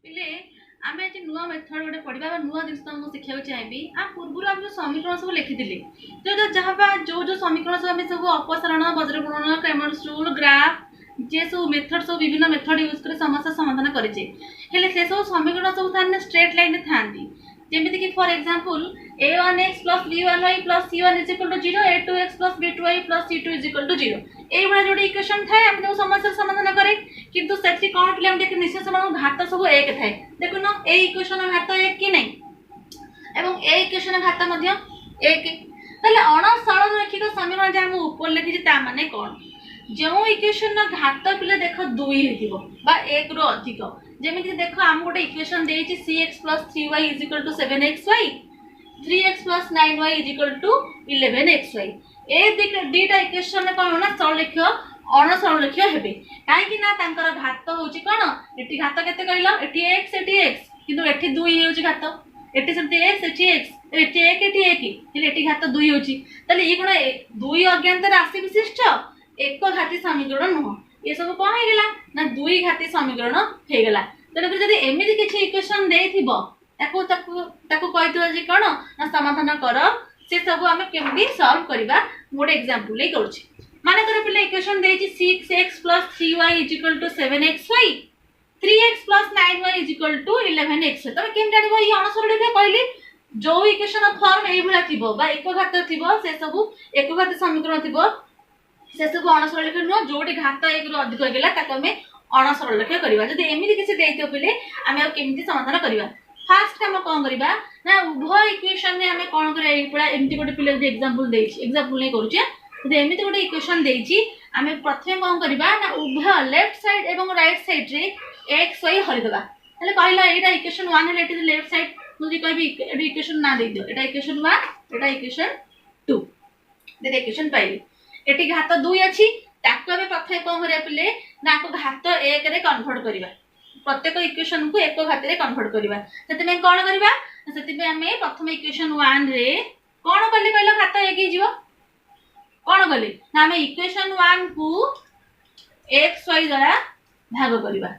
पिले आम आज नुआ मेथड गोटे पढ़ा नुआ जिन तुमको शिखा चाहिए आ पूर्व आम जो समीकरण सब लिखी जो जहाँ जो जो समीकरण सब सब अपसारण वज्रगुणन क्रेमर्स रूल ग्राफ जे सब मेथड सब विभिन्न मेथड यूज कर समस्या समाधान करे से सब समीकरण सब स्ट्रेट लाइन था जमीक कि for example a1x plus b1y plus c1 is equal to 0 a2x plus b2y plus c2 is equal to 0 ए भाई जो इक्वेशन थाए हम जो समस्या समाधान करे किंतु सेठी कोन पिले हम देख निश्चय समान घात सब एक थाए देखो ना ए इक्वेशन घात एक कि नहीं एवं ए इक्वेशन घात मध्य एक तले अण सरल रैखिक समीकरण जे हम ऊपर लिखि ता माने कोन जो इक्वेशन घात पिले देख 2 हेतिबो बा 1 रो अधिक जेमिति देखो हम गोटे इक्वेशन देछि cx + 3y = 7xy 3x + 9y = 11xy ए दीटा इक्वेशन कोन ना सरल रेखीय अण सरल रेखीय हेबे काहे ना तांकर घात होछि कोन एठी घात केते कहिलो एठी x किंतु एठी 2 हेउछि घात एठी सेमति x एठी x एठी 1 एठी घात 2 होछि तले ई कोन 2 अज्ञात राशि विशिष्ट एक घाती समीकरण नुह ये सब कौन हो गला ना दुई घाती समीकरण हो गला तेरे जदि एमिति किछि इक्वेशन देथिबो ताको ताको ताको कहितो जे कोन ना समाधान कर से सब हमें केमि सॉल्व करबा मोड एग्जांपल ले करूछि माने करे पिले इक्वेशन देछि 6x + 3y = 7xy 3x + 9y = 11x तबे केम जानिबो ई अनुसार ले कहली जो इक्वेशन फॉर्म एई भला थिबो बा एक घात थिबो से सब एक घाती समीकरण थिबो से सब अणसरल रेखा नुह जोटे घात एक रु अधिक हो गला ताको हमें अणसरल रेखा करबा जदि एमिति किछि देइतो पिले हमें अब केमिति समाधान करबा फर्स्ट हम कोन करबा ना उभय इक्वेशन में हमें कोन करे पड़ा एमिति गोटे पिले जे एग्जांपल देछि एग्जांपल नै करूचे जदि एमिति गोटे इक्वेशन देछि हमें प्रथम कोन करबा ना उभय लेफ्ट साइड एवं राइट साइड रे x y हरि देबा तले कहला एटा इक्वेशन 1 हेले एटा लेफ्ट साइड मुझे कहबी एटा इक्वेशन ना दे दियो एटा इक्वेशन 1 एटा इक्वेशन 2 दे इक्वेशन पाइली एटी घात 2 अछि ताको हमें प्रथम कोन करिया पिले ना को घात 1 रे कन्वर्ट करिबा प्रत्येक इक्वेशन को एक घात रे कन्वर्ट करिबा सेते में कोन करिबा सेते में हमें प्रथम इक्वेशन 1 रे कोन करले कहलो घात 1 ही जीवो कोन करले ना हमें इक्वेशन 1 को x y द्वारा भाग करिबा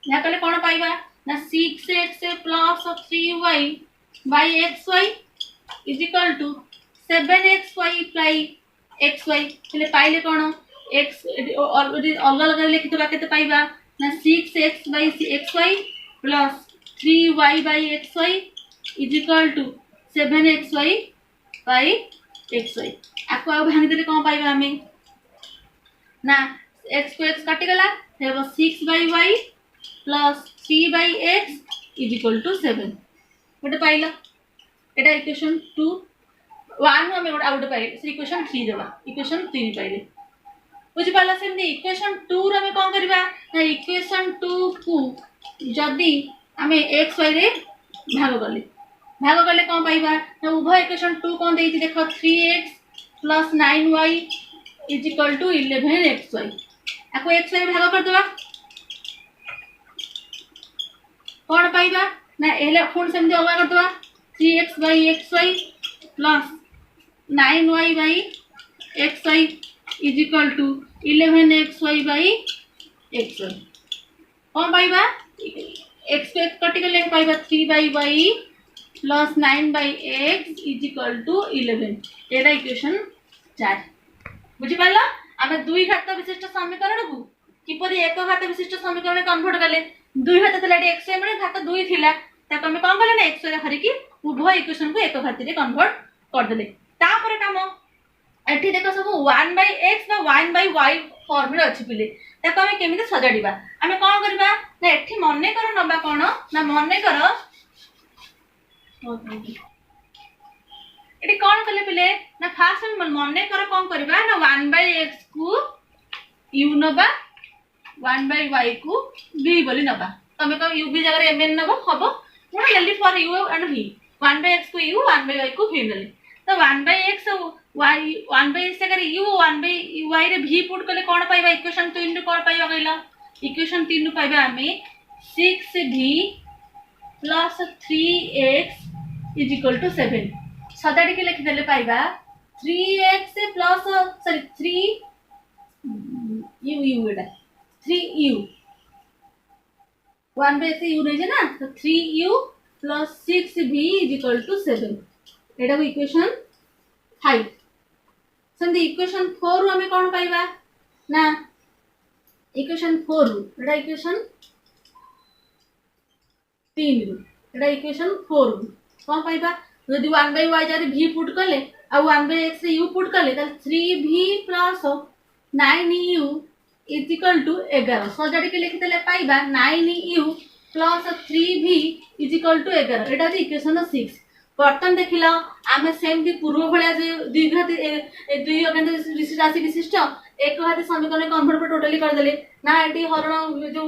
या कहले कोन पाइबा ना 6x + 3y by xy = 7xy by xy એટલે પાइले कोन x ऑलरेडी अलग अलग लिखि तो केते पाइबा ना 6x by xy + 3y by xy = 7xy by xy आको आ भांगी देले कोन पाइबा हमें ना x को x काटी गला हेबो 6 by y plus 3 by x is equal to 7 गोटे पाइला एटा इक्वेशन 2 1 हमें गोटे आउट पाइले से इक्वेशन 3 देबा इक्वेशन 3 पाइले बुझि पाला से इक्वेशन 2 रे हमें कोन करबा ना इक्वेशन 2 को जदी हमें x y रे भाग करले कोन पाइबा ना उभय इक्वेशन 2 कोन देइछि देखो 3x + 9y = 11xy आको x y भाग कर देबा कोन पाइबा ना एले फुल सेम दे अलग कर देबा 3x by xy plus 9y by xy is equal to 11xy by xy कोन पाइबा x को x कटि गेले पाइबा 3 by y plus 9 by x is equal to 11 Etah equation 4 बुझि पाला हमें दुई घात विशिष्ट समीकरण को किपरि एक घात विशिष्ट समीकरण कन्वर्ट करले दुई घात तले x रे माने घात 2 थिला ताको हम कोन करले ना x रे हरि की उभय इक्वेशन को एक घात रे कन्वर्ट कर देले तापर काम एठी देखो सब 1/x बा 1/y फॉर्म रे अछि पिले ताको हम केमिते सजाडिबा हमें कोन करबा ना एठी मने कर नबा कोन ना मने कर एठी कोन करले पिले ना फास्ट मने कर कोन करबा ना 1/x को u नबा 1/y को v बोली नबा तमे को u v जगह रे mn नबा हबो मोर जल्दी for u and v 1/x को u 1/y को v नले तो 1/x y 1/x जगह u 1/y रे v पुट करले कोन पाइबा इक्वेशन 3 रे कोन पाइबा कहला इक्वेशन 3 रे पाइबा हमें 6v + 3x = 7 सदाडी के लिख देले पाइबा 3x + 3 3u 1/x u नहीं ना तो 3u plus 6v is equal to 7 एटा को इक्वेशन 5 सेमती इक्वेशन 4 रु हमें कौन पाइबा ना इक्वेशन 4 रु एटा इक्वेशन 3 रु एटा इक्वेशन 4 रु कौन पाइबा यदि 1/y जारे v पुट कले आ 1/x रे u पुट कले त 3v plus 9u is equal to 11 सजाडी के लिखि देले पाइबा 9u plus 3v is equal to 11 Etah equation 6 बर्तन देखिल आम सेमती पूर्व भाया द्विघाती राशि विशिष्ट एक घाती समीकरण कन्वर्ट पर टोटली करदे ना ये हरण जो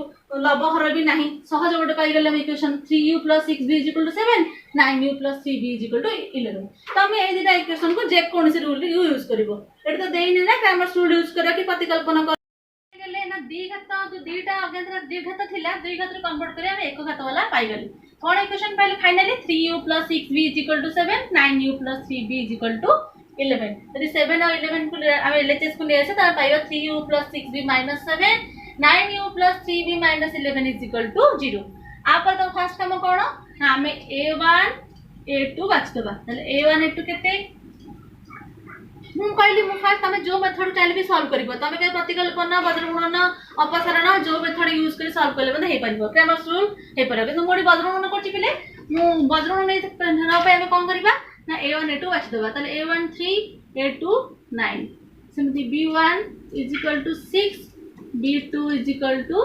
लव हर भी नहीं सहज गोटे पाइगले equation 3u plus 6v is equal to 7 9u plus 3v is equal to 11 तो आम ये दुटा इक्वेशन को जेकोसी रूल यूज करिवो एटा तो देइने ना ग्रामर रूल यूज करा कि प्रतिकल्पना कर ना द्विघात जो दुईटा अज्ञात द्विघात थिला द्विघात रे कन्वर्ट करी हम एक घात वाला पाइगले कौन इक्वेशन पाइले finally 3u plus 6v is equal to 7 9u plus 3v is equal to 11 यदि 7 और 11 को हम एलएचएस को ले आसे त पाइबा 3u plus 6v minus 7 9u plus 3v minus 11 is equal to 0 आ पर तो फर्स्ट काम कोन ना हमें a1 a2 बाछतबा तले a1 a2 केते कहली फर्स्ट तुम जो मेथड चाहिए सॉल्व कर तुम क्या प्रतिकल्पना वज्रगुणन अपसारण जो मेथड यूज कर सॉल्व कले मतलब हो पार क्रैमर्स रूल हो पार कि मुझे वज्रगुणन कर पिले वज्रगुणन नहीं कौन करवा ना a1 a2 बाछीदेवा ताले a1 3 a2 9 सेमती b1 is equal to 6 b2 is equal to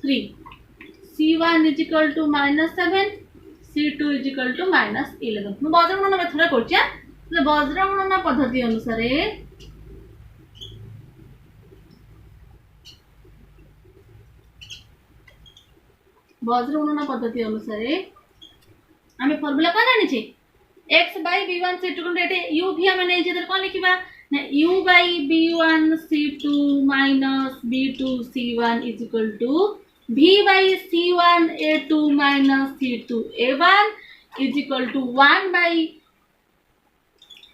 3 c1 is equal to -7 c2 is equal to -11 मैं वज्रगुणन मेथड करछिया वज्रगणना पद्धति अनुसार आम फॉर्मूला कौन जानी x by b1 c2 u भी आम नहीं कौन लिखा ना u by b1 c2 minus b2 c1 is equal to v by c1 a2 minus c2 a1 is equal to 1 by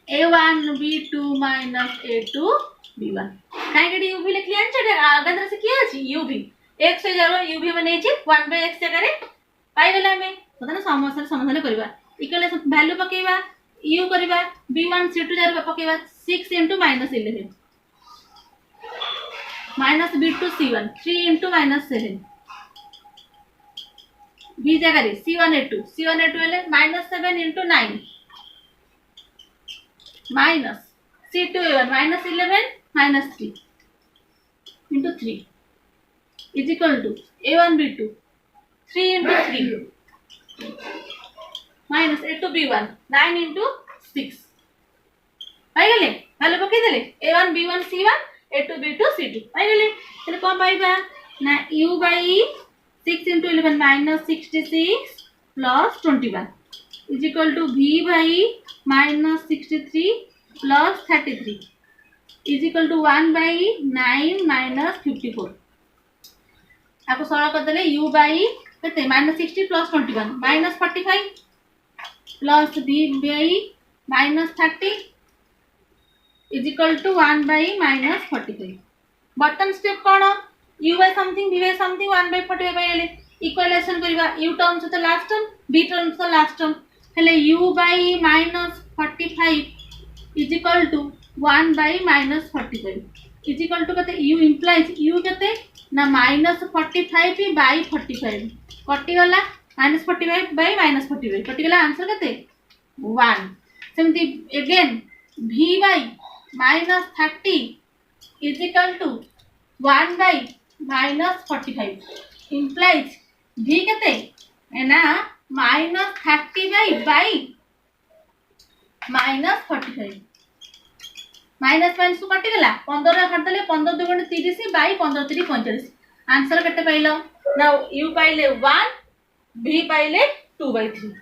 a1 b2 minus a2 b1 कहीं u भी लिख लिया छै आगंतर से किया अछि u भी x जरो u भी बनै छै 1 by x जगह रे पाइ गेला हमें मतलब समस्या समाधान करबा इक्वल वैल्यू पकेबा u करबा b1 c2 जरो पकेबा 6 into -11 minus b2 c1 3 into -7 b जगह रे c1 a2 हेले -7 into 9 minus c2 a1 -11 -3 into 3 is equal to a1 b2 3 into 3 minus a2 b1 9 into 6 पाई गले वैल्यू पके देले a1 b1 c1 a2 b2 c2 पाई गले तले कोन पाइबा ना u by 6 into 11 minus 66 plus 21 is equal to v by -63 plus 33 is equal to 1 by 9 minus 54 आपको सरल कर देले u by केते -60 plus 21 minus 45 plus v by -30 is equal to 1 by -45 button step cone u by something v by something 1 by 45 पाइले equation करबा u term से तो last term v term से लास्ट टर्म हेले u by -45 is equal to 1 by -45 is equal to कते u implies u कते ना -45 by 45 कटि गला -45 by -45 कटि गला आंसर कते 1 सेमती again v by -30 is equal to 1 by -45 implies v कते ना -30 by -45 माइनस माइनस को कटि गला 15 काट देले 15 2 गुण 30 बाय 15 3 45 आंसर केते पाइलो ना u पाइले 1 v पाइले 2/3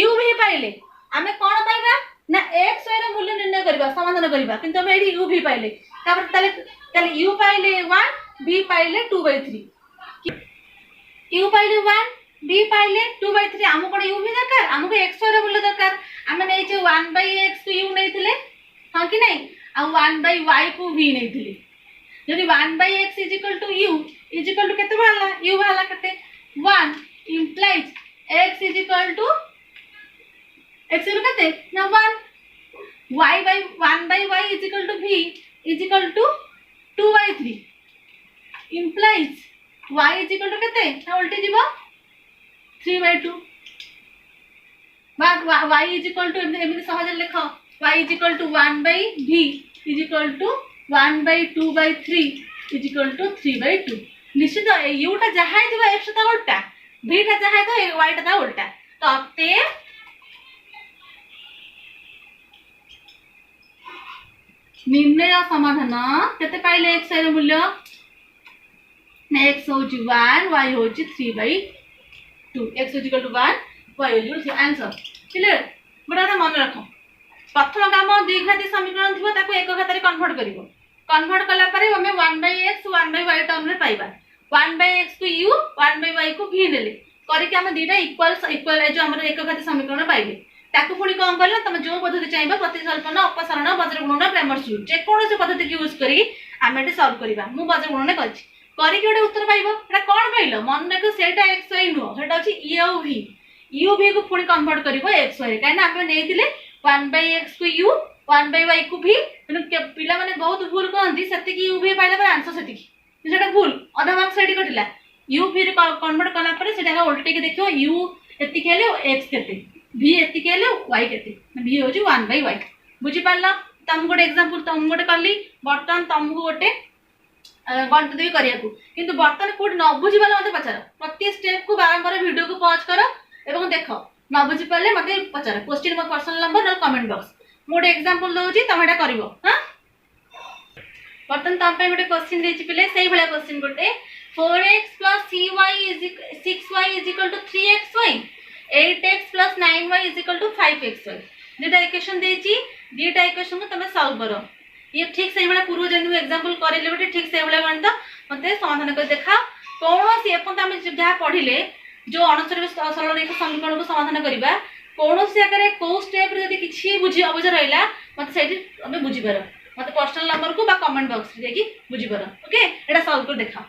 u v पाइले हमें कोन पाइबा ना x रे मूल्य निर्णय करबा समाधान करबा किंतु हम एडी u v पाइले तापर ताले u पाइले 1 v पाइले 2/3 u पाइले 1 v पाइले 2/3 हमको कोन u v दरकार हमको x रे मूल्य दरकार हमें नै जे 1/x को u नै थिले हां कि नै आ 1/y को v नै थिले जदि 1/x is equal to u is equal to केते बाहला u बाहला केते 1 implies x is equal to x is केते ना 1 y by 1/y is equal to v is equal to 2/3 implies y is equal to केते ना उल्टी जीवो 3/2 बा y इज इक्वल टू एमि सहज लिख y is equal to 1/v is equal to 1/2/3 is equal to 3/2 निश्चित u टा जहाँ है x टा उल्टा v टा जहाँ है y टा उल्टा तो अतएव निम्नय समाधान केते पाइले x र मूल्य x होची 1 y होची 3/2 x is equal to 1 y is equal to answer clear गोटा मन रख प्रथम काम द्विघाती समीकरण थी ताको एक घात कन्वर्ट करिवो कन्वर्ट कला परे हमें 1/x 1/y टर्म रे पाइबा 1/x को u 1/y को v नेले करिके हम दीटा इक्वल जो हमर एक घाती समीकरण पाइबे ताको पुणी कौन करले तुम जो पद्धति चाहिए प्रतिकल्पन अपसारण वज्रगुणन क्रेमर्स रूल जे कौन से पद्धति यूज करी आम ये सॉल्व करबा मु वज्रगुणन करछि करिके गोटे उत्तर पाइबो एटा कोन पाइलो मन को सेटा x y नो सेटा अछि u v को पुणी कन्वर्ट करिवो x y काहे ना हम नेतिले 1/x को u 1/y को v पिला माने बहुत भूल कहंती सेति की u v पाइला पर आंसर सेति की सेटा भूल आधा मार्क सेठी कटिला u v रे कन्वर्ट कला पर सेटा उल्टे के देखियो u एति केले x केते v एति केले y केते v होची 1/y बुझी पाला तम गोटे एग्जांपल तम गोटे करली बर्तन तमको गोटे गणित देवी करिया को किंतु बर्तन कोड न बुझी पाले मते पचार प्रति स्टेप को बारंबार वीडियो को पॉज करो एवं देखो न बुझी पाले मते पचार क्वेश्चन मो पर्सनल नंबर और कमेंट बॉक्स मोटे एग्जांपल दोची तम एटा करिवो हां बर्तन तम पे गोटे क्वेश्चन देछि पिले सेही भला क्वेश्चन गोटे 4x + 6y = 3xy 8x + 9y = 5xy दुटा इक्वेशन देछि दुटा इक्वेशन को तमे सॉल्व करो ये ठीक सही वाला पूर्व जन एग्जांपल करेले बेटे ठीक सही वाला गणित मते समाधान कर देखा कौन सी अपन हम जहाँ पढ़िले जो अणसर सरल रेखा समीकरण को समाधान करबा कौन सी आकर को स्टेप रे यदि किछि बुझी अबज रहला मते सेठी हमें बुझी पारो मते पर्सनल नंबर को बा कमेंट बॉक्स रे देखि बुझी पारो ओके एटा सॉल्व कर देखा।